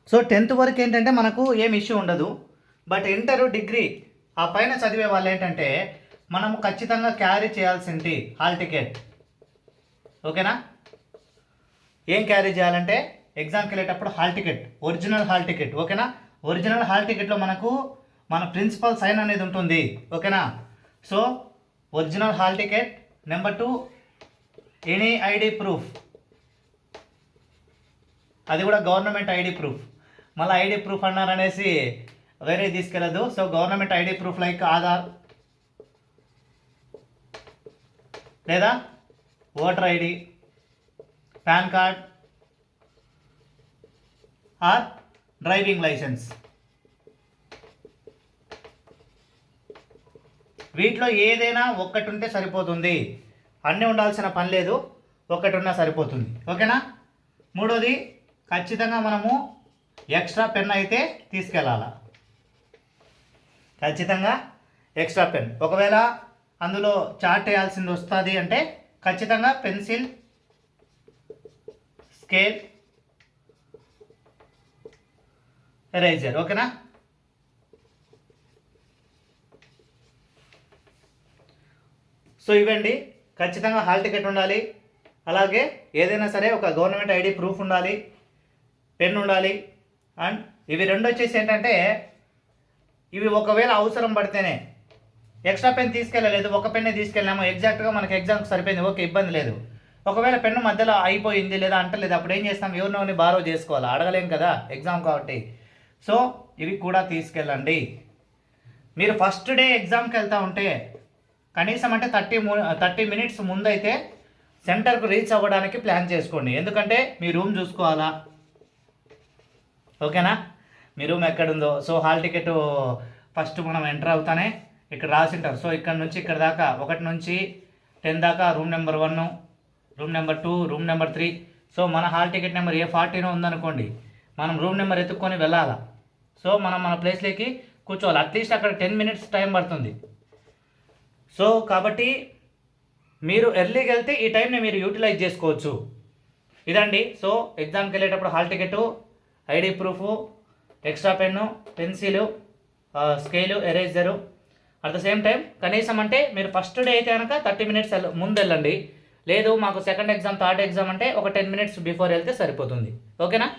So 10th వరకు ఏంటంటే మనకు ఏం ఇష్యూ ఉండదు. బట్ ఇంటర్ డిగ్రీ ఆ పైన చదివే వాళ్ళు ఏంటంటే మనము ఖచ్చితంగా క్యారీ చేయాల్సింది హాల్ టికెట్. ఓకేనా? ఏం క్యారీ చేయాలంటే ఎగ్జామ్కి వెళ్ళేటప్పుడు hall ticket, original hall ticket. ఓకేనా? ఒరిజినల్ హాల్ టికెట్లో మనకు మన ప్రిన్సిపల్ సైన్ అనేది ఉంటుంది. ఓకేనా? So original hall ticket. Number 2 any ID proof, అది కూడా గవర్నమెంట్ ఐడి ప్రూఫ్. మళ్ళీ ఐడి ప్రూఫ్ అన్నారనేసి వేరే తీసుకెళ్ళదు. So government ID proof like Aadhaar లేదా voter ID, PAN card or driving licence. వీటిలో ఏదైనా ఒక్కటి ఉంటే సరిపోతుంది. అన్నీ ఉండాల్సిన పని లేదు, ఒక్కటి ఉన్నా సరిపోతుంది. ఓకేనా? మూడోది ఖచ్చితంగా మనము ఎక్స్ట్రా పెన్ అయితే తీసుకెళ్ళాలి. ఖచ్చితంగా ఎక్స్ట్రా పెన్. ఒకవేళ అందులో చార్ట్ వేయాల్సింది వస్తుంది అంటే ఖచ్చితంగా పెన్సిల్, స్కేల్, ఎరేజర్. ఓకేనా? సో ఇవండి, ఖచ్చితంగా హాల్ టికెట్ ఉండాలి. అలాగే ఏదైనా సరే ఒక గవర్నమెంట్ ఐడి ప్రూఫ్ ఉండాలి, పెన్ ఉండాలి. అండ్ ఇవి రెండు వచ్చేసి ఏంటంటే ఇవి ఒకవేళ అవసరం పడితేనే, ఎక్స్ట్రా పెన్ తీసుకెళ్ళలేదు, ఒక పెన్నే తీసుకెళ్ళాము, ఎగ్జాక్ట్గా మనకి ఎగ్జామ్కి సరిపోయింది, ఓకే, ఇబ్బంది లేదు. ఒకవేళ పెన్ను మధ్యలో అయిపోయింది లేదా అంటలేదు, అప్పుడు ఏం చేస్తాం? ఎవరినోని బారో చేసుకోవాలి, అడగలేం కదా ఎగ్జామ్ కాబట్టి. సో ఇవి కూడా తీసుకెళ్ళండి. మీరు ఫస్ట్ డే ఎగ్జామ్కి వెళ్తూ ఉంటే కనీసం అంటే 30 మినిట్స్ ముందైతే సెంటర్కు రీచ్ అవ్వడానికి ప్లాన్ చేసుకోండి. ఎందుకంటే మీ రూమ్ చూసుకోవాలా. ఓకేనా? మీ రూమ్ ఎక్కడుందో. సో హాల్ టికెట్ ఫస్ట్ మనం ఎంటర్ అవుతానే ఇక్కడ రాసింటారు. సో ఇక్కడ నుంచి ఇక్కడ దాకా 1 నుంచి 10 దాకా room number 1, room number 2, room number 3. So మన హాల్ టికెట్ నెంబర్ A40 ఉందనుకోండి, మనం రూమ్ నెంబర్ ఎత్తుక్కొని వెళ్ళాలా. సో మనం మన ప్లేస్లోకి కూర్చోవాలి. అట్లీస్ట్ అక్కడ 10 మినిట్స్ టైం పడుతుంది. సో కాబట్టి మీరు ఎర్లీగా వెళ్తే ఈ టైంని మీరు యూటిలైజ్ చేసుకోవచ్చు. ఇదండి. సో ఎగ్జామ్కి వెళ్ళేటప్పుడు hall ticket, ID proof, extra pen, pencil, scale, eraser. At the same time కనీసం అంటే మీరు ఫస్ట్ డే అయితే కనుక 30 మినిట్స్ ముందు వెళ్ళండి. లేదు మాకు సెకండ్ ఎగ్జామ్, థర్డ్ ఎగ్జామ్ అంటే ఒక 10 మినిట్స్ బిఫోర్ వెళ్తే సరిపోతుంది. ఓకేనా?